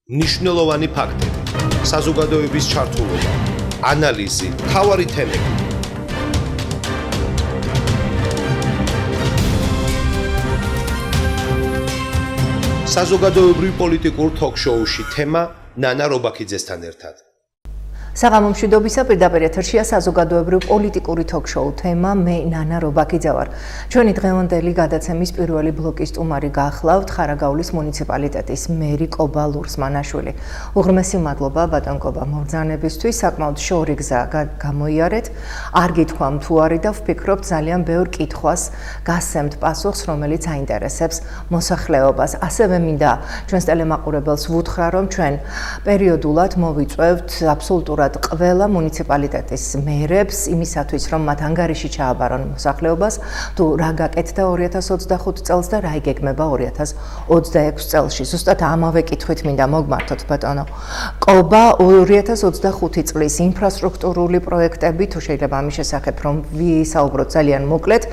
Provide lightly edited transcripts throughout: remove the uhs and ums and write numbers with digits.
მნიშვნელოვანი ფაქტები, საზოგადოების ჩართულობა, ანალიზი, მთავარი თემები. საზოგადოებრივ პოლიტიკურ თოქ-შოუში თემა ნანა რობაქიძესთან ერთად. საღამომშვიდობისა პირდაპირ ეთერშია საზოგადოებრივ პოლიტიკური თოქ-შოუ თემა მე ნანა რობაქიძე ვარ. ჩვენი დღევანდელი გადაცემის პირველი ბლოკის სტუმარი გახლავთ ხარაგაულის მუნიციპალიტეტის მერი კობა ლურსმანაშვილი. უღრმესი მადლობა ბატონ კობა მობრძანებისთვის, საკმაოდ შორი გზა გამოიარეთ. არ გითხვამ თუ არის და ვფიქრობ ძალიან ბევრ კითხვას გასცემთ პასუხს, რომელიც აინტერესებს მოსახლეობას. ასევე მინდა ჩვენს ტელემაყურებელს ვუთხრა, რომ ჩვენ პერიოდულად მოვიწვევთ აბსოლუტურად ყველა მუნიციპალიტეტის მერებს იმისათვის, რომ მათ ანგარიში ჩააბარონ მოსახლეობას, თუ რა გაკეთდა 2025 წელს და რა იგეგმება 2026 წელში. ზუსტად ამავე კითხვით მინდა მოგმართოთ ბატონო კობა 2025 წლის ინფრასტრუქტურული პროექტები, თუ შეიძლება ამის შესახებ რომ ვისაუბროთ ძალიან მოკლედ,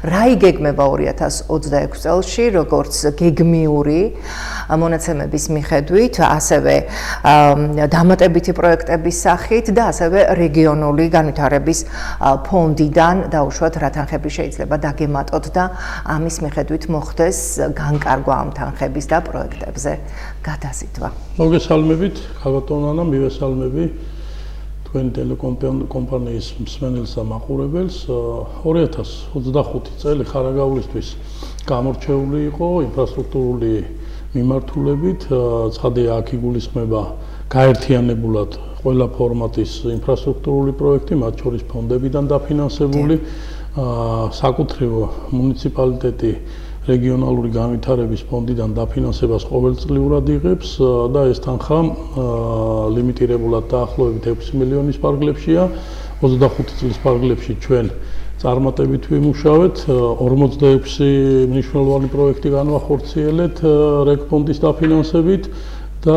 რა იგეგმება 2026 წელში, როგორც გეგმიური მონაცემების მიხედვით, ასევე დამატებითი პროექტების სახით და ასევე რეგიონული განვითარების ფონდიდან დაუშვათ რა თანხები შეიძლება დაგემატოთ და ამის მიხედვით მოხდეს განკარგვა ამ თანხების და პროექტებზე გადაზიდვა. მოგესალმებით, ქალბატონ ანა, მივესალმები თქვენი ტელეკომპანიის მსმენელს და მაყურებელს. 2025 წელი ხარაგაულისთვის გამორჩეული იყო ინფრასტრუქტურული მიმართულებით, ცხადია აქ იგულისხმება გაერთიანებულად ყველა ფორმატის ინფრასტრუქტურული პროექტი, მათ შორის ფონდებიდან დაფინანსებული, საკუთრივ მუნიციპალიტეტი რეგიონალური განვითარების ფონდიდან დაფინანსებას ყოველწლიურად იღებს და ეს თანხა ლიმიტირებულად დაახლოებით 6 მილიონის პარგლებშია. 25 წლის პარგლებში ჩვენ წარმატებით ვიმუშავეთ, 46 მნიშვნელოვანი პროექტი განვახორციელეთ რეგ ფონდის დაფინანსებით და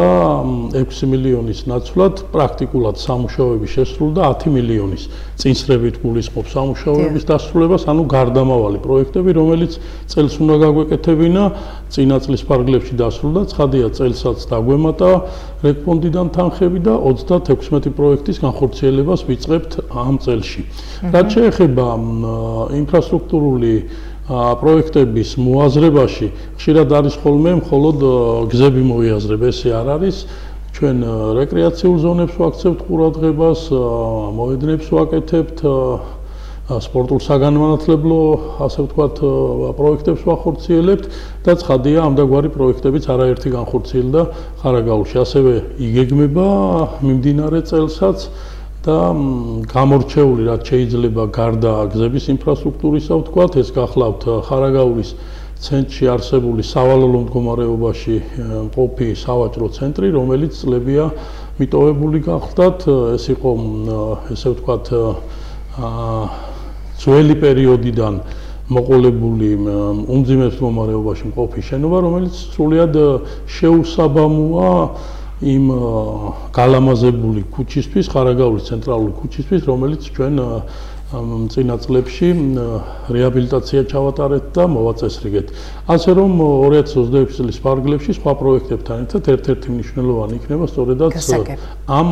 6 მილიონის ნაცვლად პრაქტიკულად სამუშაოები შესრულდა 10 მილიონის წინსრებით გულისხმობს სამუშაოების დასრულებას, ანუ გარდამავალი პროექტები, რომელიც წელს უნდა გაგვეკეთებინა, წინა წლის პარგლებში დასრულდა, ცხადია წელსაც დაგვემატა რეგ ფონდიდან თანხები და 36 პროექტის განხორციელებას ვიწყებთ ამ წელში. რაც შეეხება ინფრასტრუქტურული პროექტების მოაზრებაში ხშირად არის ხოლმე მხოლოდ გზები მოიაზრებ, ესე არ არის. ჩვენ რეკრეაციულ ზონებს ვაქცევთ ყურადღებას, მოედნებს ვაკეთებთ, სპორტულ საგანმანათლებლო, ასე ვთქვათ, პროექტებს ვახორციელებთ და ცხადია ამდაგვარი პროექტებიც არაერთი განხორციელდა ხარაგაულში. ასევე იგეგმება მიმდინარე წელსაც და გამორჩეული რაც შეიძლება გარდა გზების ინფრასტრუქტურისა ვთქვათ, ეს გახლავთ ხარაგაულის ცენტრში არსებული სავალალო მდგომარეობაში მყოფი სავაჭრო ცენტრი, რომელიც წლებია მიტოვებული გახლდათ. ეს იყო ესე ვთქვათ ძველი პერიოდიდან მოყოლებული უმძიმეს მდგომარეობაში მყოფი შენობა, რომელიც სრულიად შეუსაბამოა იმ გალამაზებული ქუჩისთვის, ხარაგაულის ცენტრალური ქუჩისთვის, რომელიც ჩვენ წინა წლებში რეაბილიტაცია ჩავატარეთ და მოვაწესრიგეთ. ასე რომ 2026 წლის პარგლებში სხვა პროექტებთან ერთად ერთ-ერთი მნიშვნელოვანი იქნება სწორედაც ამ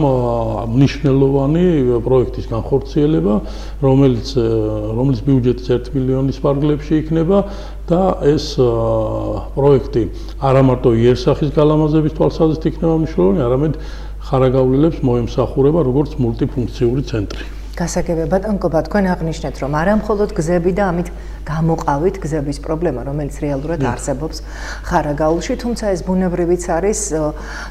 მნიშვნელოვანი პროექტის განხორციელება, რომელიც ბიუჯეტის 1 მილიონის პარგლებში იქნება და ეს პროექტი არა მარტო იერსახის გალამაზების თვალსაზრისით იქნება მნიშვნელოვანი, არამედ ხარაგაულელებს მოემსახურება როგორც მულტიფუნქციური ცენტრი. გასაგებია ბატონ კობა, თქვენ აღნიშნეთ, რომ არა მხოლოდ გზები და ამით გამოყავით გზების პრობლემა, რომელიც რეალურად არსებობს ხარაგაულში, თუმცა ეს ბუნებრივიც არის,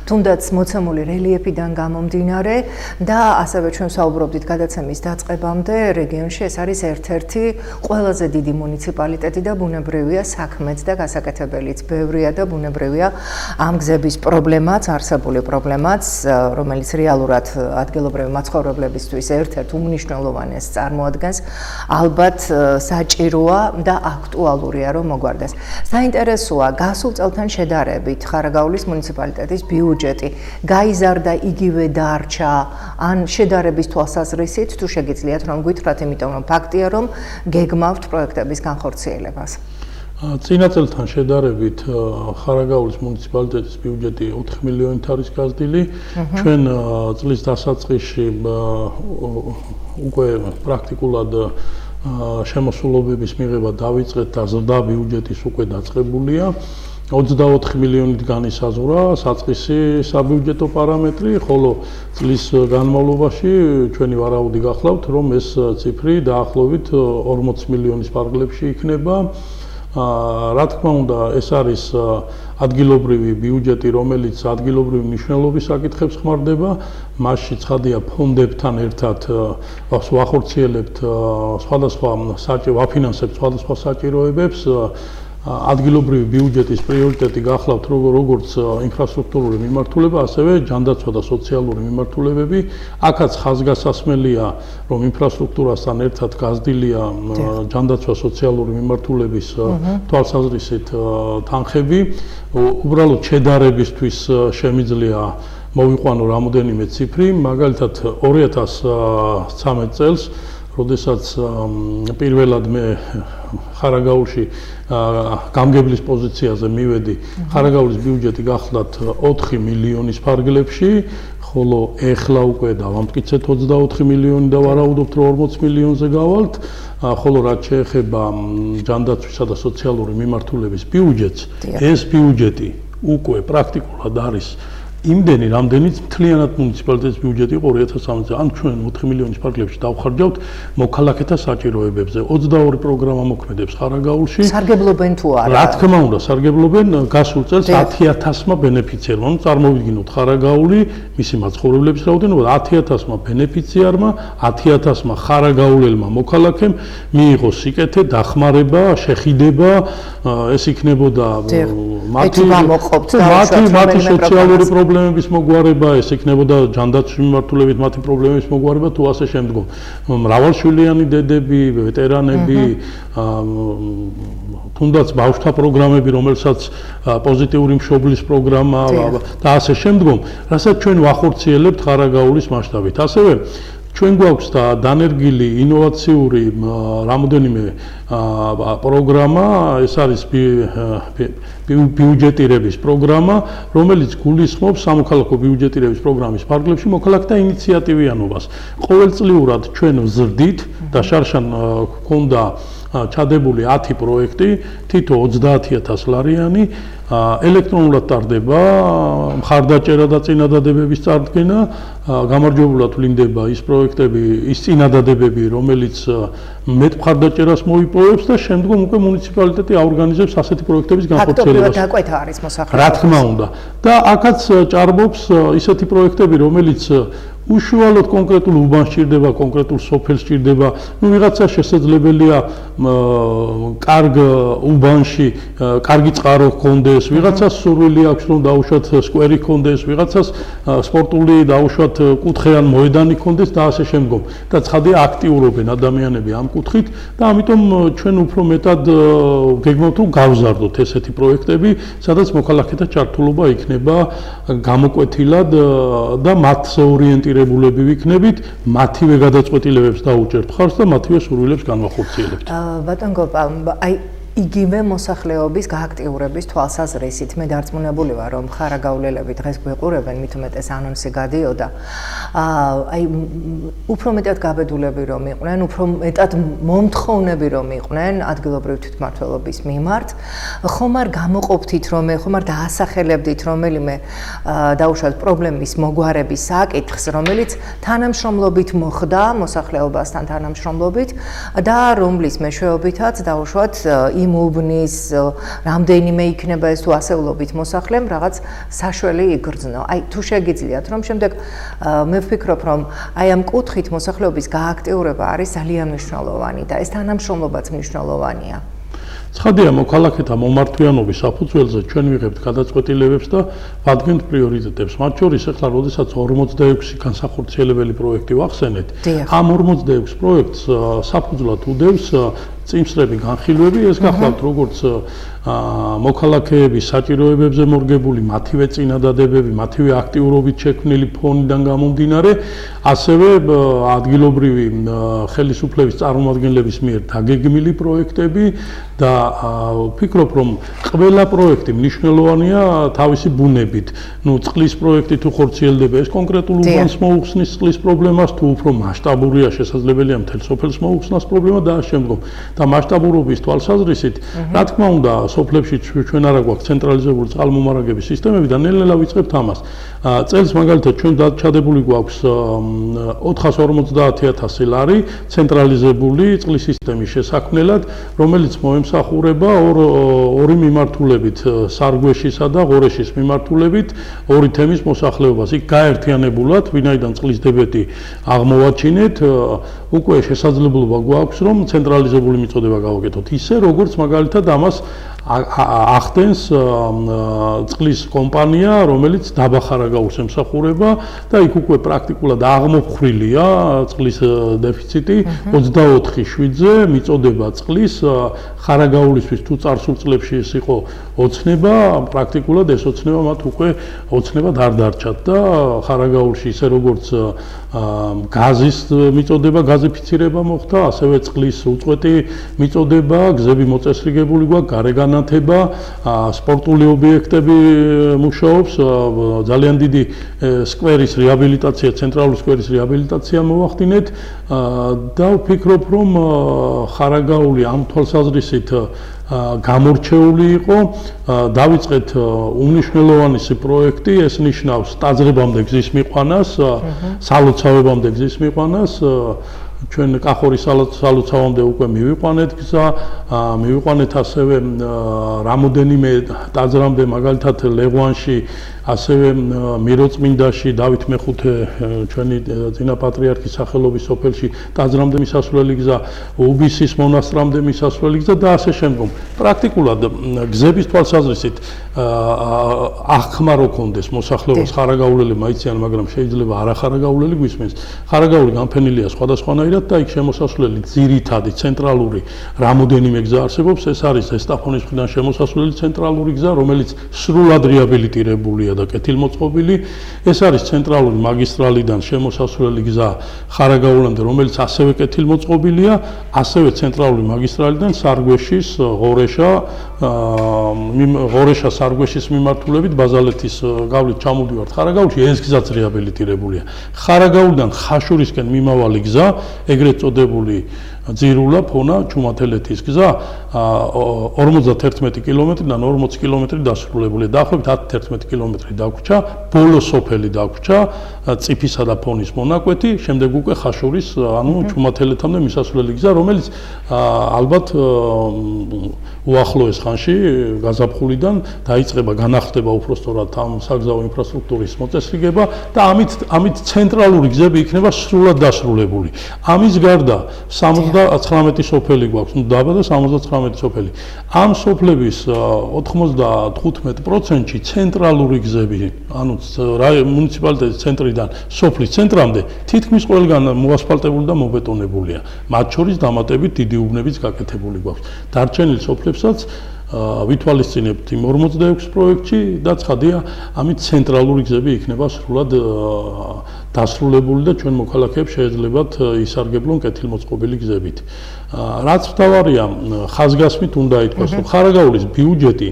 თუნდაც მოცემული რელიეფიდან გამომდინარე და ასევე ჩვენ საუბრობდით გადაცემის დაწყებამდე, რეგიონში ეს არის ერთ-ერთი ყველაზე დიდი მუნიციპალიტეტი და ბუნებრივია საქმეც და გასაკეთებელიც ბევრია და ბუნებრივია ამ გზების პრობლემაც, არსებული პრობლემაც, რომელიც რეალურად ადგილობრივი მაცხოვრებლებისთვის ერთ-ერთ უმნიშვნელოვანეს წარმოადგენს, ალბათ საჭიროა და აქტუალურია რომ მოგვარდეს. საინტერესოა გასულ წელთან შედარებით ხარაგაულის მუნიციპალიტეტის ბიუჯეტი გაიზარდა იგივე დარჩა ან შედარების თვალსაზრისით თუ შეგიძლიათ რომ გითხრათ, იმიტომ რომ ფაქტია რომ გეგმავთ პროექტების განხორციელებას. წინა წელთან შედარებით ხარაგაულის მუნიციპალიტეტის ბიუჯეტი 4 მილიონით არის გაზრდილი. ჩვენ წლის დასაწყისში უკვე პრაქტიკულად შემოსულობების მიღება დავიწყეთ და ზრდა ბიუჯეტის უკვე დაწყებულია. 24 მილიონით განისაზღვრა საწყისი საბიუჯეტო პარამეტრი, ხოლო წლის განმავლობაში ჩვენი ვარაუდი გახლავთ, რომ ეს ციფრი დაახლოებით 40 მილიონის პარკლებში იქნება. რა თქმა უნდა, ეს არის ადგილობრივი ბიუჯეტი, რომელიც ადგილობრივი მნიშვნელობის საკითხებს ხმარდება. მასში ცხადია ფონდებთან ერთად ვახორციელებთ სხვადასხვა ვაფინანსებთ სხვადასხვა საჭიროებებს. ადგილობრივი ბიუჯეტის პრიორიტეტი გახლავთ როგორც ინფრასტრუქტურული მიმართულება, ასევე ჯანდაცვა და სოციალური მიმართულებები. აქაც ხაზგასასმელია, რომ ინფრასტრუქტურასთან ერთად გაზრდილია ჯანდაცვა სოციალური მიმართულების თვალსაზრისით თანხები. უბრალოდ შედარებისთვის შემიძლია მოვიყვანო რამოდენიმე ციფრი, მაგალითად 2013 წელს, როდესაც პირველად მე ხარაგაულში გამგებლის პოზიციაზე მივედი, ხარაგაულის ბიუჯეტი გახლდათ 4 მილიონის ფარგლებში, ხოლო ეხლა უკვე დავამტკიცეთ 24 მილიონი და ვარაუდობთ, რომ 40 მილიონზე გავალთ, ხოლო რაც შეეხება ჯანდაცვისა და სოციალური მიმართულების ბიუჯეტს, ეს ბიუჯეტი უკვე პრაქტიკულად არის იმდენი, რამდენიც მთლიანად მუნიციპალიტეტის ბიუჯეტი იყო 2013 წელს. ან ჩვენ 4 მილიონის ფარგლებში დავხარჯავთ მოქალაქეთა საჭიროებებზე. 22 პროგრამა მოქმედებს ხარაგაულში. სარგებლობენ თუ არა? რა თქმა უნდა, სარგებლობენ გასულ წელს 10,000-მა ბენეფიციარმა. ანუ წარმოვიდგინოთ ხარაგაული, მისი მაცხოვრებლების რაოდენობა 10,000-მა ბენეფიციარმა, 10,000-მა ხარაგაულელმა მოქალაქემ მიიღო სიკეთე, დახმარება, შეხიდება, ეს იქნებოდა მათი სოციალური პრობლემების მოგვარება, ეს იქნებოდა ჯანდაცვის მიმართულებით მათი პრობლემების მოგვარება თუ ასე შემდგომ. მრავალშვილიანი დედები, ვეტერანები, თუნდაც ბავშვთა პროგრამები, რომელსაც პოზიტიური მშობლის პროგრამა და ასე შემდგომ, რასაც ჩვენ ვახორციელებთ ხარაგაულის მასშტაბით. ასევე ჩვენ გვაქვს და დანერგილი ინოვაციური რამოდენიმე პროგრამა, ეს არის ბიუჯეტირების პროგრამა, რომელიც გულისხმობს სამოქალაქო ბიუჯეტირების პროგრამის ფარგლებში მოქალაქეთა ინიციატივიანობას. ყოველწლიურად ჩვენ ვზრდით და შარშან გვქონდა ჩადებული 10 პროექტი, თითო 30,000 ლარიანი, ელექტრონულად ტარდება მხარდაჭერა და წინადადებების წარდგენა, გამარჯვებულად ვლინდება ის პროექტები, ის წინადადებები, რომელიც მეტ მხარდაჭერას მოიპოვებს და შემდგომ უკვე მუნიციპალიტეტი აორგანიზებს ასეთი პროექტების განხორციელებას. ფაქტობრივად დაკვეთა არის მოსახლეობა. რა თქმა უნდა. და აქაც ჭარბობს ისეთი პროექტები, რომელიც უშუალოდ კონკრეტულ უბანს ჭირდება, კონკრეტულ სოფელს ჭირდება, ვიღაცა შესაძლებელია კარგ უბანში კარგი წყარო ჰქონდეს, ვიღაცას სურვილი აქვს რომ დაუშვათ სკვერი ჰქონდეს, ვიღაცას სპორტული დაუშვათ კუთხე ან მოედანი ჰქონდეს და ასე შემდგომ. და ცხადია აქტიურობენ ადამიანები ამ კუთხით და ამიტომ ჩვენ უფრო მეტად გეგმავთ რომ გავზარდოთ ესეთი პროექტები, სადაც მოქალაქეთა ჩართულობა იქნება გამოკვეთილად და მათზე ორიენტირებულები ვიქნებით, მათივე გადაწყვეტილებებს დაუჭერთ მხარს და მათივე სურვილებს განვახორციელებთ. ბატონ გოპა, აი იგივე მოსახლეობის გააქტიურების თვალსაზრისით მე დარწმუნებული ვარ, რომ ხარაგაულელები დღეს გვეყურებენ, მით უმეტეს ანონსი გადიოდა. აი უფრო მეტად გაბედულები რომ იყვნენ, უფრო მეტად მომთხოვნები რომ იყვნენ ადგილობრივი თვითმმართველობის მიმართ, ხომ არ გამოყოფთით რომ ხომ არ დაასახელებდით რომელიმე დაუშვათ პრობლემის მოგვარების საკითხს, რომელიც თანამშრომლობით მოხდა მოსახლეობასთან თანამშრომლობით და რომლის მეშვეობითაც დაუშვათ იმ უბნის რამდენიმე იქნება ეს თუ ასეულობით მოსახლემ რაღაც საშველი იგრძნო. აი თუ შეგიძლიათ რომ შემდეგ მე ვფიქრობ რომ აი ამ კუთხით მოსახლეობის გააქტიურება არის ძალიან მნიშვნელოვანი და ეს თანამშრომლობაც მნიშვნელოვანია. ცხადია მოქალაქეთა მომართვიანობის საფუძველზე ჩვენ ვიღებთ გადაწყვეტილებებს და ვადგენთ პრიორიტეტებს. მათ შორის ახლა როდესაც 46 განსახორციელებელი პროექტი ვახსენეთ, ამ 46 პროექტს საფუძვლად უდევს წინსწრები განხილვები, ეს გახლავთ როგორც მოქალაქეების საჭიროებებზე მორგებული მათივე წინადადებები, მათივე აქტიურობით შექმნილი ფონიდან გამომდინარე, ასევე ადგილობრივი ხელისუფლების წარმომადგენლების მიერ დაგეგმილი პროექტები და ვფიქრობ, რომ ყველა პროექტი მნიშვნელოვანია თავისი ბუნებით. წყლის პროექტი თუ ხორციელდება, ეს კონკრეტულ უბანს მოუხსნის წყლის პრობლემას, თუ უფრო მასშტაბურია, შესაძლებელია მთელ სოფელს მოუხსნას პრობლემა და ამ შემდგომ. და მასშტაბურობის თვალსაზრისით, რა თქმა უნდა, სოფლებში ჩვენ არა გვაქვს ცენტრალიზებული წყალმომარაგების სისტემები და ნელ-ნელა ვიწყებთ ამას. წელს მაგალითად ჩვენ დაჩადებული გვაქვს 450.000 ლარი ცენტრალიზებული წყლის სისტემის შესაქმნელად, რომელიც მოემსახურება ორი მიმართულებით, სარგვეშისა და ღორეშის მიმართულებით, ორი თემის მოსახლეობას. იქ გაერთიანებულად, ვინაიდან წყლის დებეტი აღმოვაჩინეთ, უკვე შესაძლებლობა გვაქვს, რომ ცენტრალიზებული მიწოდება გავაკეთოთ. ისე, როგორც მაგალითად ამას ახდენს წყლის კომპანია, რომელიც დაბა ხარაგაულს ემსახურება და იქ უკვე პრაქტიკულად აღმოფხრილია წყლის დეფიციტი 24/7-ზე მიწოდება წყლის ხარაგაულისთვის თუ წარსულ წლებში ეს იყო ოცნება, პრაქტიკულად ეს ოცნება მათ უკვე ოცნებად არ დარჩათ და ხარაგაულში ისე როგორც გაზის მიწოდება, გაზიფიცირება მოხდა, ასევე წყლის უწყვეტი მიწოდება, გზები მოწესრიგებული გვაქვს, გარეგანათება, სპორტული ობიექტები მუშაობს, ძალიან დიდი სკვერის რეაბილიტაცია, ცენტრალური სკვერის რეაბილიტაცია მოვახდინეთ და ვფიქრობ, რომ ხარაგაული ამ თვალსაზრისით გამორჩეული იყო, დავიწყეთ უმნიშვნელოვანესი პროექტი, ეს ნიშნავს ტაძრებამდე გზის მიყვანას, სალოცავებამდე გზის მიყვანას, ჩვენ კახორის სალოცავამდე უკვე მივიყვანეთ გზა, მივიყვანეთ ასევე რამოდენიმე ტაძრამდე, მაგალითად ლეღვანში, ასევე მიროწმინდაში, დავით მეხუთე ჩვენი წინა პატრიარქის სახელობის სოფელში ტაძრამდე მისასვლელი გზა, უბისის მონასტრამდე მისასვლელი გზა და ასე შემდგომ. პრაქტიკულად გზების თვალსაზრისით აღქმა რო კონდეს მოსახლეობას ხარაგაულელი მაიციან, მაგრამ შეიძლება არახარაგაულელი გვისმენს. ხარაგაული განფენილია სხვადასხვანაირად და იქ შემოსასვლელი ძირითადი ცენტრალური რამოდენიმე გზა არსებობს. ეს არის ზესტაფონის მხრიდან შემოსასვლელი ცენტრალური გზა, რომელიც სრულად რეაბილიტირებულია და კეთილმოწყობილი. ეს არის ცენტრალური მაგისტრალიდან შემოსასვლელი გზა ხარაგაულამდე, რომელიც ასევე კეთილმოწყობილია, ასევე ცენტრალური მაგისტრალიდან სარგვეშის, ღორეშა სარგვეშის მიმართულებით ბაზალეთის გავლით ჩამოვდივართ ხარაგაულში, ეს გზაც რეაბილიტირებულია. ხარაგაულიდან ხაშურისკენ მიმავალი გზა, ეგრეთ წოდებული ძირულა ფონა ჩუმათელეთის გზა 51 კილომეტრიდან 40 კილომეტრი დასრულებულია. დაახლოებით 10-11 კილომეტრი დაგვრჩა, ბოლო სოფელი დაგვრჩა, წიფისა და ფონის მონაკვეთი, შემდეგ უკვე ხაშურის, ანუ ჩუმათელეთამდე მისასვლელი გზა, რომელიც ალბათ უახლოეს ხანში გაზაფხულიდან დაიწყება, განახლდება უпростоრად ამ საგზაო ინფრასტრუქტურის მოწესრიგება და ამით ცენტრალური გზები იქნება სრულად დასრულებული. ამის გარდა 79 სოფელი გვაქვს, დაბა და 79 სოფელი. ამ სოფლების 95%-ში ცენტრალური გზები, ანუ მუნიციპალიტეტის ცენტრიდან სოფლის ცენტრამდე თითქმის ყველგან მოასფალტებული და მობეტონებულია. მათ შორის დამატებით დიდი უბნებიც გაკეთებული გვაქვს. დარჩენილ სოფლებსაც ვითვალისწინებთ იმ 46 პროექტში და ცხადია, ამით ცენტრალური გზები იქნება სრულად დასრულებული და ჩვენ მოქალაქეებს შეეძლებათ ისარგებლონ კეთილმოწყობილი გზებით. რაც მთავარია, ხაზგასმით უნდა ითქვას, რომ ხარაგაულის ბიუჯეტი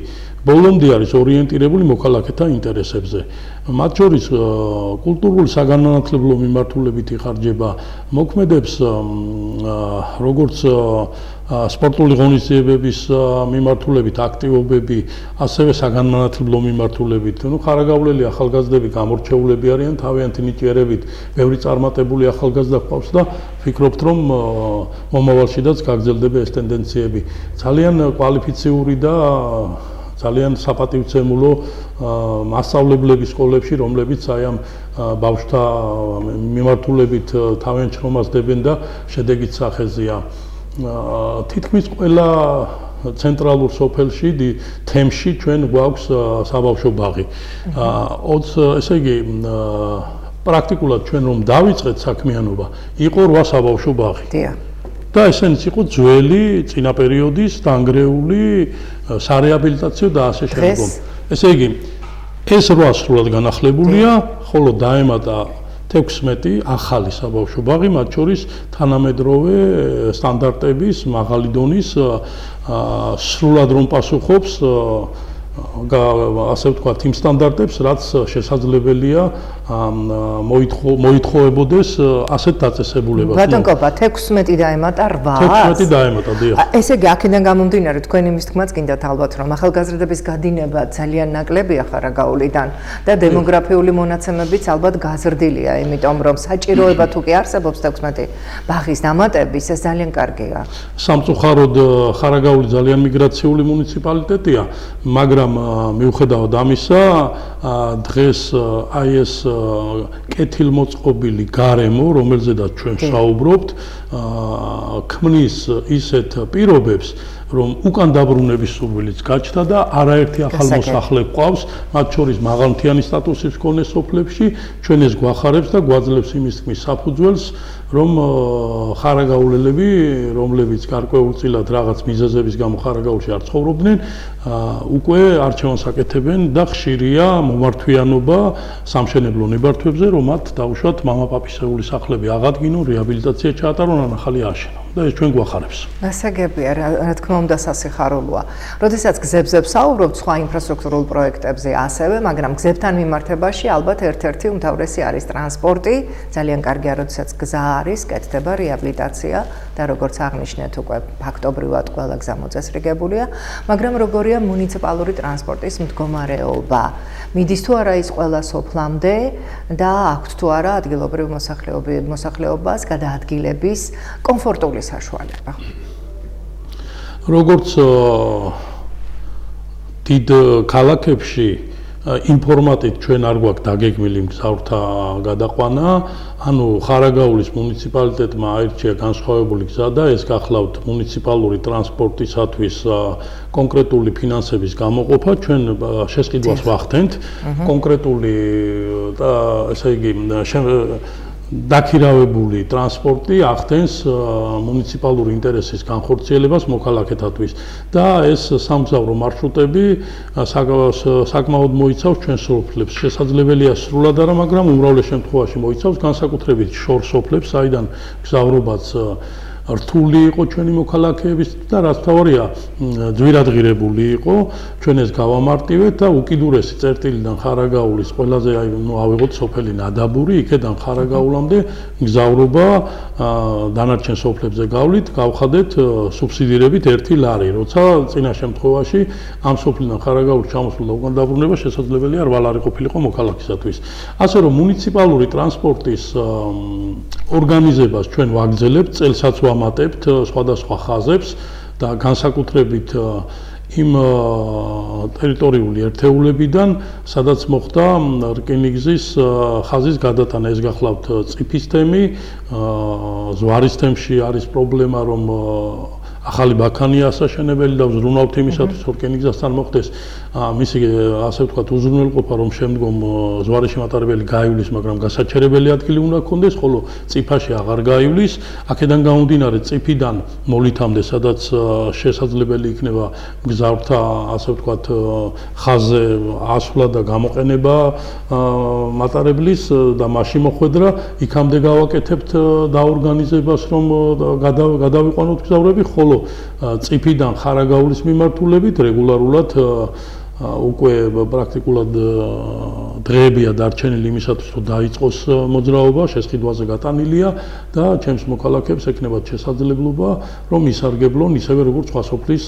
ბოლომდე არის ორიენტირებული მოქალაქეთა ინტერესებზე. მათ შორის კულტურული საგანმანათლებლო მიმართულებით იხარჯება, მოქმედებს როგორც სპორტული ღონისძიებების მიმართულებით აქტივობები, ასევე საგანმანათლებლო მიმართულებით. ხარაგაულელი ახალგაზრდები გამორჩეულები არიან თავიანთი ნიჭიერებით, ბევრი წარმატებული ახალგაზრდა ყავს და ვფიქრობთ, რომ მომავალშიდაც გაგრძელდება ეს ტენდენციები. ძალიან კვალიფიციური და ძალიან საპატივცემულო მასწავლებლები სკოლებში, რომლებიც აი ამ ბავშვთა მიმართულებით თავიანთ შრომას დებენ და შედეგით სახეზეა. თითქმის ყველა ცენტრალურ სოფელში, თემში ჩვენ გვაქვს საბავშვო ბაღი. ესე იგი პრაქტიკულად ჩვენ რომ დავიწყეთ საქმიანობა, იყო 8 საბავშვო ბაღი. და ესენიც იყო ძველი წინა პერიოდის დანგრეული სარეაბილიტაციო და ასე შემდგომ. ესე იგი, ეს 8 სრულად განახლებულია, ხოლო დაემატა 16 ახალი საბავშვო ბაღი, მათ შორის თანამედროვე სტანდარტების მაღალი დონის სრულად რომ პასუხობს ასე ვთქვათ, იმ სტანდარტებს, რაც შესაძლებელია მოითხოვებოდეს ასეთ დაწესებულებას. ბატონ კოპა, 16 დაემატა 800. 16 დაემატა, დიახ. ესე იგი, აქედან გამომდინარე, თქვენ იმის თქმაც გინდათ ალბათ, რომ ახალგაზრდების გადინება ძალიან ნაკლებია ხარაგაულიდან და დემოგრაფიული მონაცემებიც ალბათ გაზრდილია, იმიტომ რომ საჭიროება თუ კი არსებობს 16 ბაღის დამატების, ეს ძალიან კარგია. სამწუხაროდ ხარაგაული ძალიან მიგრაციული მუნიციპალიტეტია, მაგრამ მიუხედავად ამისა, დღეს აი ეს კეთილმოწყობილი გარემო, რომელზედაც ჩვენ ვსაუბრობთ, ქმნის ისეთ პირობებს, რომ უკან დაბრუნების სურვილიც გაჩნდა და არაერთი ახალ მოსახლე გვყავს, მათ შორის მაღალმთიანი სტატუსის მქონე სოფლებში, ჩვენ ეს გვახარებს და გვაძლევს იმის თქმის საფუძველს, რომ ხარაგაულელები, რომლებიც გარკვეულწილად რაღაც მიზეზების გამო ხარაგაულში არ ცხოვრობდნენ, უკვე არჩევანს აკეთებენ და ხშირია მომართვიანობა სამშენებლო ნებართვებზე, რომ მათ დაუშვათ მამაპაპისეული სახლები აღადგინონ, რეაბილიტაცია ჩაატარონ, ან ახალი ააშენონ. და ეს ჩვენ გვახარებს. გასაგებია, რა თქმა უნდა, სასიხარულოა. როდესაც გზებზე ვსაუბრობთ სხვა ინფრასტრუქტურულ პროექტებზე ასევე, მაგრამ გზებთან მიმართებაში ალბათ ერთ-ერთი უმთავრესი არის ტრანსპორტი. ძალიან კარგია, როდესაც გზა არის, კეთდება რეაბილიტაცია და როგორც აღნიშნეთ, უკვე ფაქტობრივად ყველა გზა მოწესრიგებულია, მაგრამ როგორია მუნიციპალური ტრანსპორტის მდგომარეობა? მიდის თუ არა ის ყველა სოფლამდე და აქვთ თუ არა ადგილობრივ მოსახლეობას გადაადგილების კომფორტული საშუალება? როგორც დიდ ქალაქებში ინფორმატით ჩვენ არ გვაქვს დაგეგმილი მგზავრთა გადაყვანა, ანუ ხარაგაულის მუნიციპალიტეტმა აირჩია განსხვავებული გზა და ეს გახლავთ მუნიციპალური ტრანსპორტისათვის კონკრეტული ფინანსების გამოყოფა, ჩვენ შესყიდვას ვახდენთ, კონკრეტული და ესე იგი დაქირავებული ტრანსპორტი ახდენს მუნიციპალური ინტერესის განხორციელებას მოქალაქეთათვის და ეს სამგზავრო მარშრუტები საკმაოდ მოიცავს ჩვენს სოფლებს. შესაძლებელია სრულად არა, მაგრამ უმრავლეს შემთხვევაში მოიცავს განსაკუთრებით შორ სოფლებს, საიდან გზავრობაც რთული იყო ჩვენი მოქალაქეების და რაც თავარია ძვირადღირებული იყო, ჩვენ ეს გავამარტივეთ და უკიდურესი წერტილიდან ხარაგაულის ყველაზე ავიღოთ სოფელი ნადაბური, იქედან ხარაგაულამდე გზავრობა დანარჩენ სოფლებზე გავლით, გავხადეთ სუბსიდირებით 1 ლარი, როცა წინა შემთხვევაში ამ სოფლიდან ხარაგაულის ჩამოსვლა და უკან დაბრუნება შესაძლებელია 8 ლარი ყოფილიყო მოქალაქისათვის. ასე რომ მუნიციპალური ტრანსპორტის ორგანიზებას ჩვენ ვაგრძელებთ, წელსაც ვამატებთ სხვადასხვა ხაზებს და განსაკუთრებით იმ ტერიტორიული ერთეულებიდან, სადაც მოხდა რკინიგზის ხაზის გადატანა, ეს გახლავთ წიფის თემი, ზვარის თემში არის პრობლემა, რომ ახალი ბაქანია ასაშენებელი და ვზრუნავთ იმისათვის, რომ რკინიგზასთან მოხდეს მისი ასე ვთქვათ უზრუნველყოფა, რომ შემდგომ ზვარიში მატარებელი გაივლის, მაგრამ გასაჩერებელი ადგილი უნდა ჰქონდეს, ხოლო წიფაში აღარ გაივლის. აქედან გამომდინარე, წიფიდან მოლითამდე, სადაც შესაძლებელი იქნება მგზავრთა ასე ვთქვათ ხაზზე ასვლა და გამოყენება მატარებლის და მასში მოხვედრა, იქამდე გავაკეთებთ დაორგანიზებას, რომ გადავიყვანოთ მგზავრები, ხოლო წიფიდან ხარაგაულის მიმართულებით რეგულარულად უკვე პრაქტიკულად დღეებია დარჩენილი იმისათვის, რომ დაიწყოს მოძრაობა, შესყიდვაზე გატანილია და ჩემს მოქალაქეებს ექნებათ შესაძლებლობა, რომ ისარგებლონ ისევე როგორც სხვა სოფლის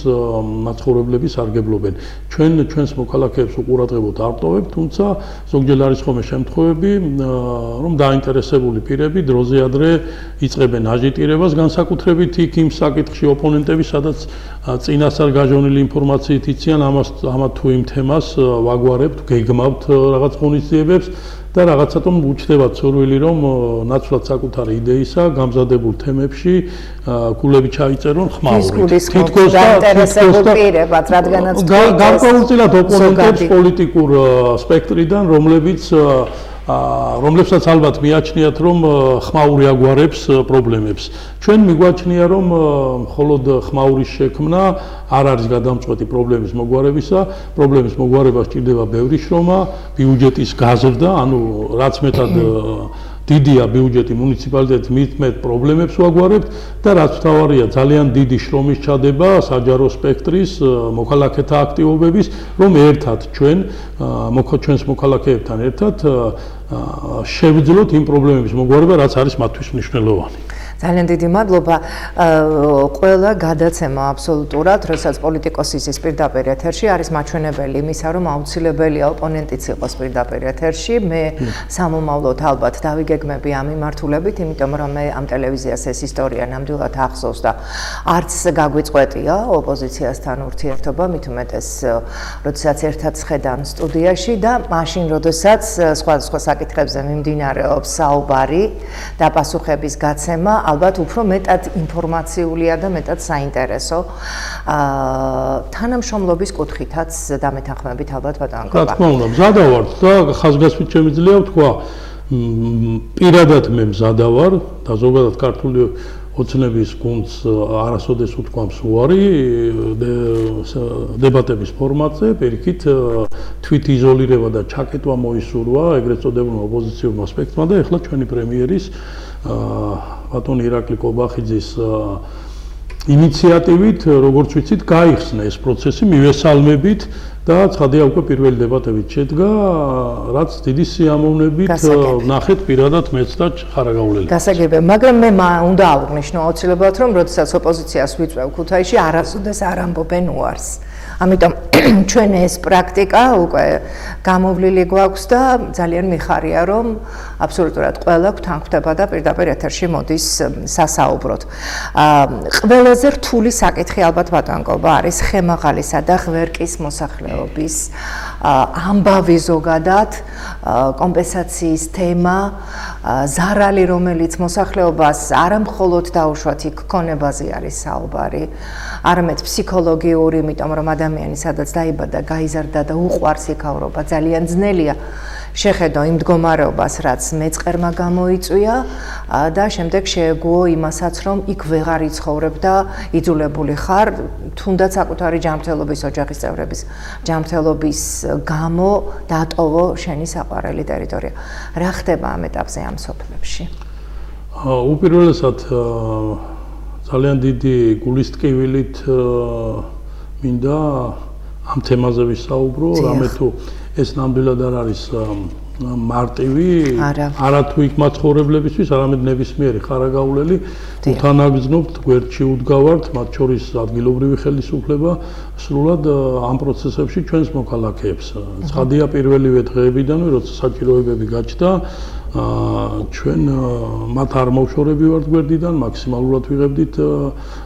მაცხოვრებლები სარგებლობენ. ჩვენს მოქალაქეებს უყურადღებოდ არ ტოვებთ, თუმცა ზოგჯერ არის ხოლმე შემთხვევები, რომ დაინტერესებული პირები დროზე ადრე იწყებენ აჟიტირებას, განსაკუთრებით იქ იმ საკითხში ოპონენტები, სადაც წინასწარ გაჟონილი ინფორმაციით იციან ამათ თუ იმ თემას ვაგვარებთ, გეგმავთ რაღაც ღონისძიებებს და რაღაცათომ უჩნდებათ სურვილი, რომ ნაცვლად საკუთარი იდეისა გამზადებულ თემებში გულები ჩაიწერონ ხმაურით. თითქოს დაინტერესებულ პირებად, რადგანაც გარკვეულწილად ოპონენტებს პოლიტიკურ სპექტრიდან, რომლებიც რომლებსაც ალბათ მიაჩნიათ, რომ ხმაური აგვარებს პრობლემებს. ჩვენ მიგვაჩნია, რომ მხოლოდ ხმაურის შექმნა არ არის გადამწყვეტი პრობლემის მოგვარებისა. პრობლემის მოგვარება სჭირდება ბევრი შრომა, ბიუჯეტის გაზრდა, ანუ რაც მეტად დიდია ბიუჯეტი მუნიციპალიტეტს მით მეტ პრობლემებს ვაგვარებთ და რაც მთავარია ძალიან დიდი შრომის ჩადება საჯარო სპექტრის მოქალაქეთა აქტივობების რომ ერთად ჩვენს მოქალაქეებთან ერთად შევძლოთ იმ პრობლემების მოგვარება რაც არის მათთვის მნიშვნელოვანი. ძალიან დიდი მადლობა. ყველა გადაცემა აბსოლუტურად, როდესაც პოლიტიკოსი ის პირდაპირ ეთერში არის მაჩვენებელი იმისა, რომ აუცილებელია ოპონენტიც იყოს პირდაპირ ეთერში. მე სამომავლოდ ალბათ დავიგეგმები ამ მიმართულებით, იმიტომ რომ მე ამ ტელევიზიას ეს ისტორია ნამდვილად ახსოვს და არც გაგვიწყვეტია ოპოზიციასთან ურთიერთობა, მით უმეტეს, როდესაც ერთად შედან სტუდიაში და მაშინ, როდესაც სხვადასხვა საკითხებზე მიმდინარეობს საუბარი და პასუხების გაცემა ალბათ უფრო მეტად ინფორმაციულია და მეტად საინტერესო თანამშრომლობის კუთხითაც დამეთანხმებით ალბათ ბატონო. რა თქმა უნდა, მზადა ვარ და ხაზგასმით შემიძლია ვთქვა, პირადად მე მზადა ვარ და ზოგადად ქართული ოცნების გუნდს არასოდეს უთქვამს უარი დებატების ფორმატზე, პირიქით თვით იზოლირება და ჩაკეტვა მოისურვა ეგრეთ წოდებულმა ოპოზიციურმა სპექტრმა და ეხლა ჩვენი პრემიერის ბატონ ირაკლი კობახიძის ინიციატივით, როგორც ვიცით, გაიხსნა ეს პროცესი, მივესალმებით და ცხადია უკვე პირველი დებატებით შედგა, რაც დიდი სიამოვნებით ვნახეთ პირადად მეც და ხარაგაულელი. გასაგებია, მაგრამ მე უნდა აღვნიშნო აუცილებლად, რომ როდესაც ოპოზიციას ვიწვევ ქუთაისში, არასოდეს არ ამბობენ უარს. ამიტომ ჩვენ ეს პრაქტიკა უკვე გამოვლილი გვაქვს და ძალიან მიხარია, რომ აბსოლუტურად ყველა გვთან ხვდება და პირდაპირ ეთერში მოდის სასაუბროდ. ყველაზე რთული საკითხი ალბათ ბატონკობა არის ხემაღალისა და ღვერკის მოსახლეობის ამბავი ზოგადად, კომპენსაციის თემა, ზარალი, რომელიც მოსახლეობას არამხოლოდ დაუშვათ იქ ქონებაზე არის საუბარი, არამედ ფსიქოლოგიური, იმიტომ რომ ადამიანი სადაც დაიბადა, გაიზარდა და უყვარს იქავრობა, ძალიან ძნელია შეხედო იმ მდგომარეობას, რაც მეწყერმა გამოიწვია და შემდეგ შეეგუო იმასაც, რომ იქ ვეღარ იცხოვრებ და იძულებული ხარ, თუნდაც საკუთარი ჯანმრთელობის ოჯახის წევრების ჯანმრთელობის გამო დატოვო შენი საყვარელი ტერიტორია. რა ხდება ამ ეტაპზე ამ სოფლებში? უპირველესად ძალიან დიდი გულისტკივილით მინდა ამ თემაზე ვისაუბრო, რამე თუ ეს ნამდვილად არ არის მარტივი, არათუ იქ მაცხოვრებლებისთვის, არამედ ნებისმიერი ხარაგაულელი, უთანაგრძნობთ, გვერდში უდგავართ, მათ შორის ადგილობრივი ხელისუფლება, სრულად ამ პროცესებში ჩვენს მოქალაქეებს. ცხადია პირველივე დღეებიდანვე, როცა საჭიროებები გაჩნდა, ჩვენ მათ არ მოვშორები ვართ გვერდიდან, მაქსიმალურად ვიღებდით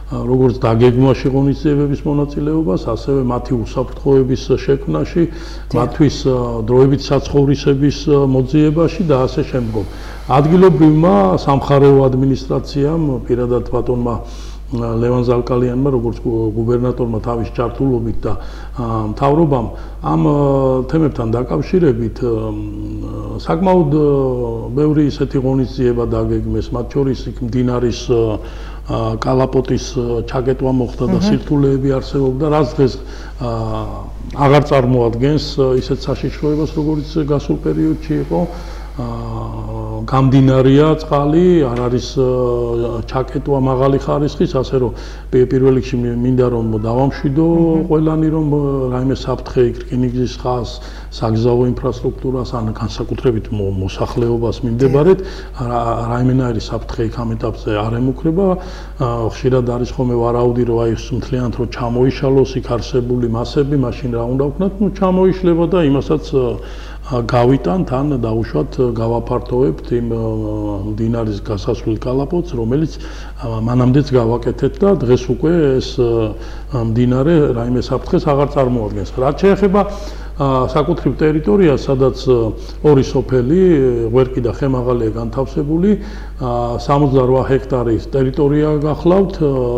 როგორც დაგეგმვაში ღონისძიებების მონაწილეობას, ასევე მათი უსაფრთხოების შექმნაში, მათთვის დროებით საცხოვრისების მოძიებაში და ასე შემდგომ. ადგილობრივმა სამხარეო ადმინისტრაციამ, პირადად ბატონმა ლევან ზალკალიანმა, როგორც გუბერნატორმა თავის ჩართულობით და მთავრობამ ამ თემებთან დაკავშირებით საკმაოდ ბევრი ისეთი ღონისძიება დაგეგმეს, მათ შორის იქ მდინარის კალაპოტის ჩაკეტვა მოხდა და სირთულეები არსებობდა, რაც დღეს აღარ წარმოადგენს ისეთ საშიშროებას, როგორც გასულ პერიოდში იყო. გამდინარია წყალი, არ არის ჩაკეტვა მაღალი ხარისხის, ასე რომ პირველ რიგში მინდა რომ დავამშვიდო ყველანი, რომ რაიმე საფრთხე იქ რკინიგზის ხაზს, საგზაო ინფრასტრუქტურას, ან განსაკუთრებით მოსახლეობას მიმდებარედ, რაიმენაირი საფრთხე იქ ამ ეტაპზე არ ემუქრება. ხშირად არის ხოლმე ვარაუდი, რომ აი მთლიანად რომ ჩამოიშალოს იქ არსებული მასები, მაშინ რა უნდა ვქნათ? ნუ ჩამოიშლება და იმასაც გავიტანთ, ან დაუშვათ გავაფართოვებთ იმ მდინარის გასასვლელ კალაპოტს, რომელიც მანამდეც გავაკეთეთ და დღეს უკვე ეს მდინარე რაიმე საფრთხეს აღარ წარმოადგენს. რაც შეეხება საკუთრივ ტერიტორიას, სადაც ორი სოფელი, ღვერკი და ხემაღალია განთავსებული, 68 ჰექტარის ტერიტორია გახლავთ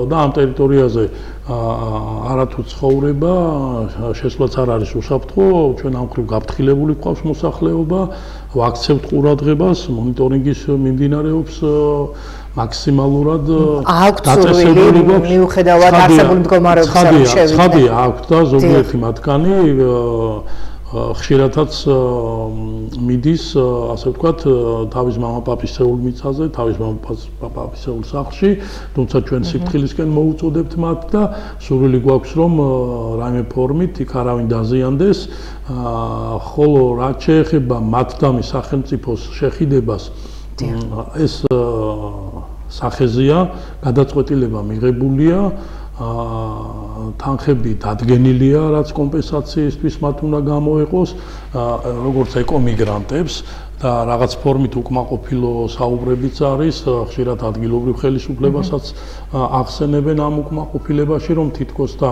და ამ ტერიტორიაზე არათუ ცხოვრება შესვლაც არ არის უსაფრთხო, ჩვენ ამ ხრივ გაფრთხილებული გვყავს მოსახლეობა, ვაქცევთ ყურადღებას, მონიტორინგის მიმდინარეობს მაქსიმალურად დაწესებული გვაქვს მიუხედავად არსებული მდგომარეობისა ცხადია აქვს და ზოგიერთი მათგანი ხშირადაც მიდის, ასე ვთქვათ, თავის მამაპაპისეულ მიწაზე, თავის მამაპაპისეულ სახლში, თუმცა ჩვენ სიფრთხილისკენ მოუწოდებთ მათ და სურვილი გვაქვს, რომ რაიმე ფორმით იქ არავინ დაზიანდეს, ხოლო რაც შეეხება მათდამის სახელმწიფოს შეხიდებას, ეს სახეზეა, გადაწყვეტილება მიღებულია, თანხები დადგენილია, რაც კომპენსაციისთვის მათ უნდა გამოეყოს, როგორც ეკომიგრანტებს და რაღაც ფორმით უკმაყოფილო საუბრებიც არის, ხშირად ადგილობრივ ხელისუფლებასაც ახსენებენ ამ უკმაყოფილებაში, რომ თითქოს და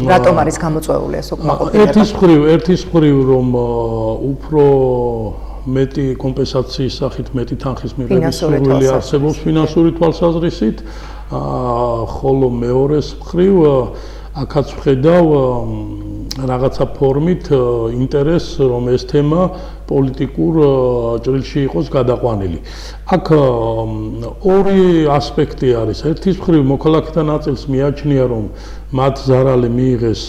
რატომ არის გამოწვეული ეს უკმაყოფილება? ერთის მხრივ რომ უფრო მეტი კომპენსაციის სახით მეტი თანხის მიღების სურვილი არსებობს ფინანსური თვალსაზრისით, ხოლო მეორეს მხრივ აქაც ვხედავ რაღაცა ფორმით ინტერესს, რომ ეს თემა პოლიტიკურ ჭრილში იყოს გადაყვანილი. აქ ორი ასპექტი არის. ერთის მხრივ მოქალაქეთა ნაწილს მიაჩნია, რომ მათ ზარალი მიიღეს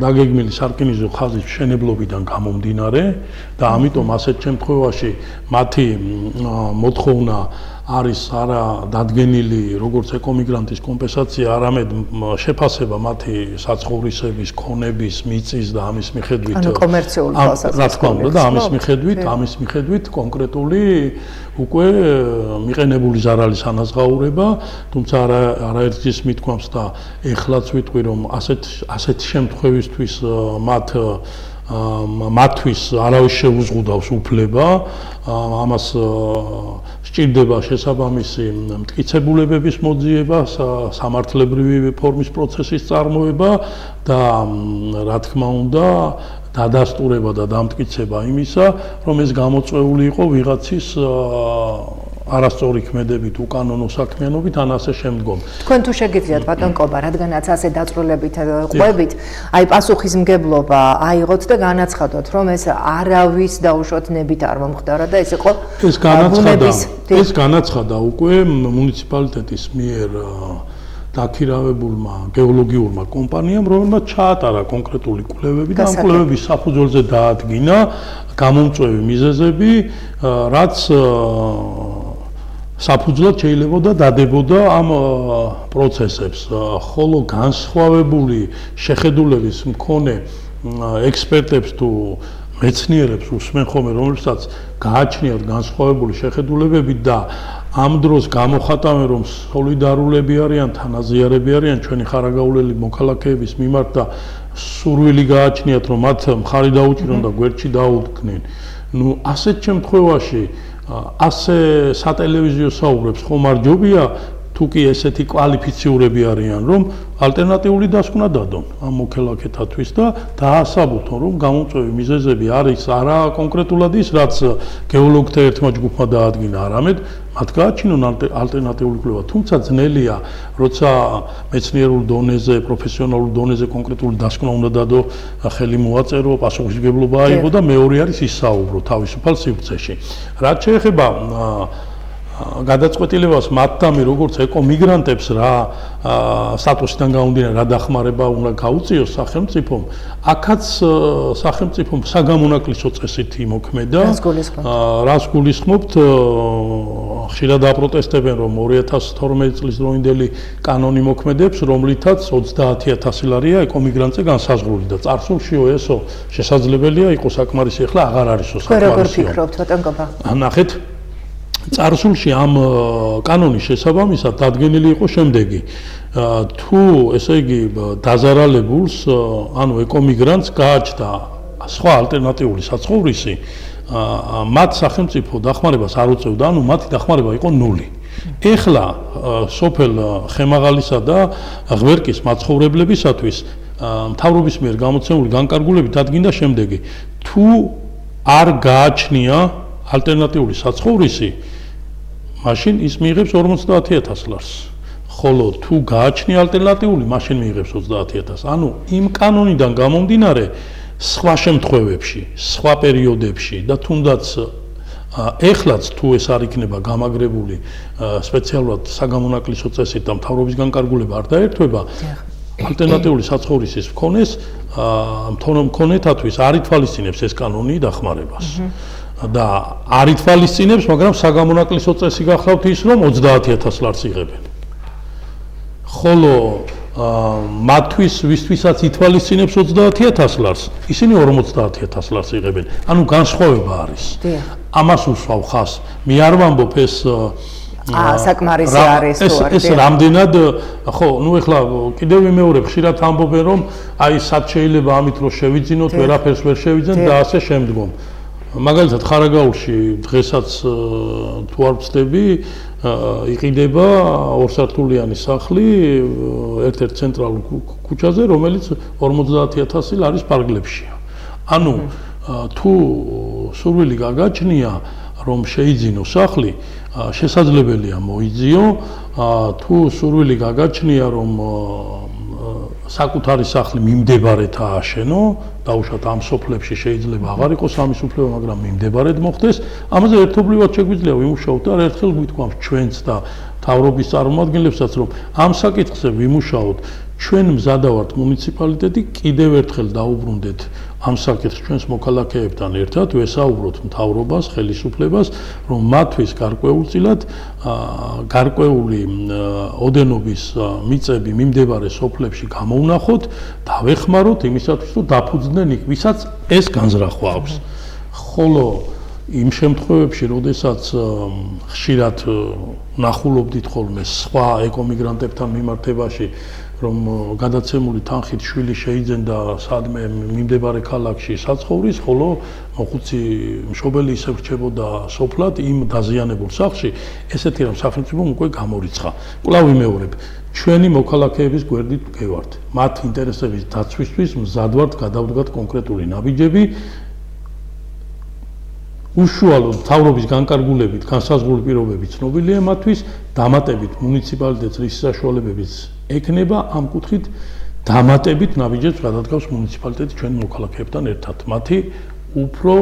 დაგეგმილი სარკინიგზო ხაზის მშენებლობიდან გამომდინარე და ამიტომ ასეთ შემთხვევაში მათი მოთხოვნა არის არა დადგენილი როგორც ეკომიგრანტის კომპენსაცია, არამედ შეფასება მათი საცხოვრისების, ქონების, მიწის და ამის მიხედვით კომერციული თვალსაზრისით და ამის მიხედვით კონკრეტული უკვე მიყენებული ზარალის ანაზღაურება, თუმცა არაერთის მithქვამს და ეხლაც ვიტყვი, რომ ასეთ შემთხვევისთვის მათთვის არავის შეუზღუდავს უფლება, ამას სჭირდება შესაბამისი მტკიცებულებების მოძიება, სამართლებრივი ფორმის პროცესის წარმოება და რა თქმა უნდა დადასტურება და დამტკიცება იმისა, რომ ეს გამოწვეული იყო ვიღაცის არასწორი ქმედებით, უკანონო საქმიანობით ან ასე შემდგომ. თქვენ თუ შეგიძლიათ ბატონ კობა, რადგანაც ასე დაწვრილებით ყვებით, აი პასუხისმგებლობა აიღოთ და განაცხადოთ, რომ ეს არავის დაუშვათ ნებით არ მომხდარა და ეს იყო ეს განაცხადა უკვე მუნიციპალიტეტის მიერ დაქირავებულმა გეოლოგიურმა კომპანიამ, რომელმაც ჩაატარა კონკრეტული კვლევები და ამ კვლევების საფუძველზე დაადგინა გამომწვევი მიზეზები, რაც საფუძვლად შეიძლება დადებოდა ამ პროცესებს, ხოლო განსხვავებული შეხედულების მქონე ექსპერტებს თუ მეცნიერებს უსმენ ხოლმე, რომელსაც გააჩნიათ განსხვავებული შეხედულებები და ამ დროს გამოხატავენ, რომ სოლიდარულები არიან, თანაზიარები არიან ჩვენი ხარაგაულელი მოქალაქეების მიმართ და სურვილი გააჩნიათ, რომ მათ მხარი დაუჭირონ და გვერდში დაუდგნენ. ნუ ასეთ შემთხვევაში ასე სატელევიზიო საუბრებს ხომ არ ჯობია, თუ კი ესეთი კვალიფიციურები არიან, რომ ალტერნატიული დასკვნა დადონ ამ მოქალაქეთათვის და დაასაბუთონ, რომ გამომწვევი მიზეზები არის არა კონკრეტულად ის, რაც გეოლოგთა ერთმა ჯგუფმა დაადგინა, არამედ მათ გააჩინონ ალტერნატიული კვლევა, თუმცა ძნელია, როცა მეცნიერულ დონეზე, პროფესიონალურ დონეზე კონკრეტული დასკვნა უნდა დადო, ხელი მოაწერო, პასუხისმგებლობა აიღო და მეორე არის ისაუბრო თავისუფალ სივრცეში. რაც შეეხება გადაწყვეტილებას მათთამი როგორც ეკომიგრანტებს რა სტატუსიდან გამომდინარე რა დახმარება უნდა გაუწიოს სახელმწიფომ, აქაც სახელმწიფომ საგამონაკლისო წესით იმოქმედა, რას გულისხმობთ, ხშირად აპროტესტებენ, რომ 2012 წლის დროინდელი კანონი მოქმედებს, რომლითაც 30,000 ლარია ეკომიგრანტზე განსაზღვრული და წარსულშიო ესო შესაძლებელია იყოს საკმარისი, ახლა აღარ არისო საკმარისი. როგორ ფიქრობთ, ბატონ კობა? ნახეთ, წარსულში ამ კანონის შესაბამისად დადგენილი იყო შემდეგი, თუ ესე იგი დაზარალებულს, ანუ ეკომიგრანტს გააჩნდა სხვა ალტერნატიული საცხოვრისი, მათ სახელმწიფო დახმარებას არ უწევდა, ანუ მათი დახმარება იყო ნული. ეხლა სოფელ ხემაღალისა და ღვერკის მაცხოვრებლებისათვის მთავრობის მიერ გამოცემული განკარგულებით დადგინდა შემდეგი, თუ არ გააჩნია ალტერნატიული საცხოვრისი, მაშინ ის მიიღებს 50,000 ლარს. ხოლო თუ გააჩნია ალტერნატიული, მაშინ მიიღებს 30.000. ანუ იმ კანონიდან გამომდინარე, სხვა შემთხვევებში, სხვა პერიოდებში და თუნდაც ეხლაც თუ ეს არ იქნება გამაგრებული სპეციალურად საგამონაკლისო წესით და მთავრობის განკარგულება არ დაერთვება, ალტერნატიული საცხოვრისის მქონეთათვის არ ითვალისწინებს ეს კანონი დახმარებას. და არ ითვალისწინებს, მაგრამ საგამონაკლისო წესი გახლავთ ის, რომ 30.000 ლარს იღებენ. ხოლო მათთვის, ვისთვისაც ითვალისწინებს 30.000 ლარს, ისინი 50.000 ლარს იღებენ. ანუ განსხვავება არის. ამას უსვავ ხას. მე არ ვამბობ ეს საკმარისი არის თუ არ ეს რამდენად ხო, ნუ ეხლა კიდევ ვიმეორებ, ხშირად ამბობენ, რომ აი სად შეიძლება ამით რომ შევიძინოთ, ვერაფერს ვერ შევიძინოთ და ასე შემდგომ. მაგალითად ხარაგაულში დღესაც თუ არ ვცდები, იყიდება ორსართულიანი სახლი ერთ-ერთ ცენტრალურ ქუჩაზე, რომელიც 50.000 ლარის პარკლებშია. ანუ თუ სურვილი გაგაჩნია, რომ შეიძინო სახლი, შესაძლებელია მოიძიო, თუ სურვილი გაგაჩნია, რომ საკუთარი სახლი მიმდებარედ ააშენო, დაუშვათ ამ სოფლებში შეიძლება აღარ იყოს ამის უფლება, მაგრამ მიმდებარედ მოხდეს, ამაზე ერთობლივად შეგვიძლია ვიმუშაოთ და ერთხელ გვითქვამთ ჩვენც და მთავრობის წარმომადგენლებსაც, რომ ამ საკითხზე ვიმუშაოთ. ჩვენ მზადა ვართ მუნიციპალიტეტი, კიდევ ერთხელ დაუბრუნდეთ ამ საკითხს ჩვენს მოქალაქეებთან ერთად, ვესაუბროთ მთავრობას, ხელისუფლებას, რომ მათთვის გარკვეულწილად გარკვეული ოდენობის მიწები მიმდებარე სოფლებში გამოვნახოთ, დავეხმაროთ იმისათვის, რომ დაფუძნდნენ იქ, ვისაც ეს განზრახვა აქვს. ხოლო იმ შემთხვევებში, როდესაც ხშირად ნახულობდით ხოლმე სხვა ეკომიგრანტებთან მიმართებაში, რომ გადაცემული თანხით შვილი შეიძენდა სადმე მიმდებარე ქალაქში საცხოვრის, ხოლო მოხუცი მშობელი ისევ რჩებოდა სოფლად იმ დაზიანებულ სახლში, ესეთი რამ სახელმწიფომ უკვე გამორიცხა. კვლავ ვიმეორებ, ჩვენი მოქალაქეების გვერდით ვგევართ. მათ ინტერესების დაცვისთვის მზად ვართ გადავდგათ კონკრეტული ნაბიჯები. უშუალოდ მთავრობის განკარგულებით, განსაზღვრული პირობებით ცნობილია მათთვის, დამატებით მუნიციპალიტეტს რის საშუალებებიც ექნება ამ კუთხით დამატებით ნაბიჯებს გადადგავს მუნიციპალიტეტი ჩვენ მოქალაქეებთან ერთად. მათი უფრო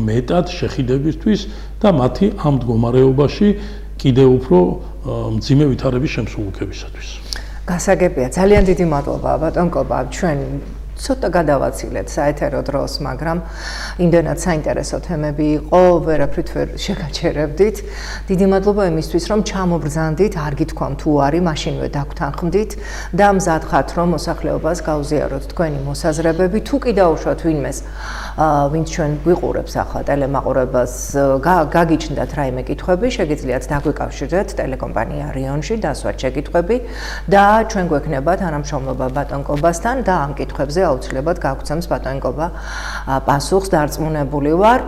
მეტად შეხიდებისთვის და მათი ამ მდგომარეობაში კიდევ უფრო მძიმე ვითარების შემსრულებისათვის. გასაგებია, ძალიან დიდი მადლობა ბატონ კობა, ჩვენ ცოტა გადავაცილეთ საეთერო დროს, მაგრამ იმდენად საინტერესო თემები იყო, ვერაფრით ვერ შეგაჩერებდით. დიდი მადლობა იმისთვის, რომ ჩამობრძანდით, არ გითქვამ თუ არის, მაშინვე დაგვთანხმდით და მზად ხართ, რომ მოსახლეობას გავზიაროთ თქვენი მოსაზრებები, თუ კი დაუშვათ ვინმეს, ვინც ჩვენ გვიყურებს ახლა ტელემაყურებას, გაგიჩნდათ რაიმე კითხვები, შეგიძლიათ დაგვიკავშირდეთ ტელეკომპანია რიონში, დასვათ შეკითხვები და ჩვენ გვექნება თანამშრომლობა ბატონ კობასთან და ამ კითხვებზე აუცილებლად გაგვცემს ბატონ კობა პასუხს, დარწმუნებული ვარ.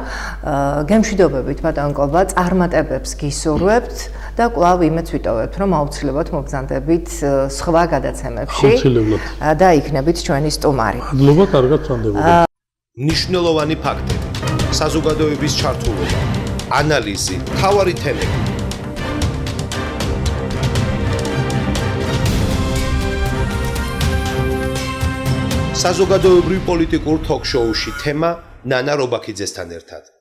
გემშვიდობებით ბატონ კობა, წარმატებებს გისურვებთ და კვლავ იმედს ვიტოვებთ, რომ აუცილებლად მობრძანდებით სხვა გადაცემებში და იქნებით ჩვენი სტუმარი. მადლობა, კარგად ვწანდებოდი. მნიშვნელოვანი ფაქტები, საზოგადოების ჩართულობა, ანალიზი, მთავარი თემები. საზოგადოებრივ პოლიტიკურ თოქ-შოუში თემა ნანა რობაქიძესთან ერთად.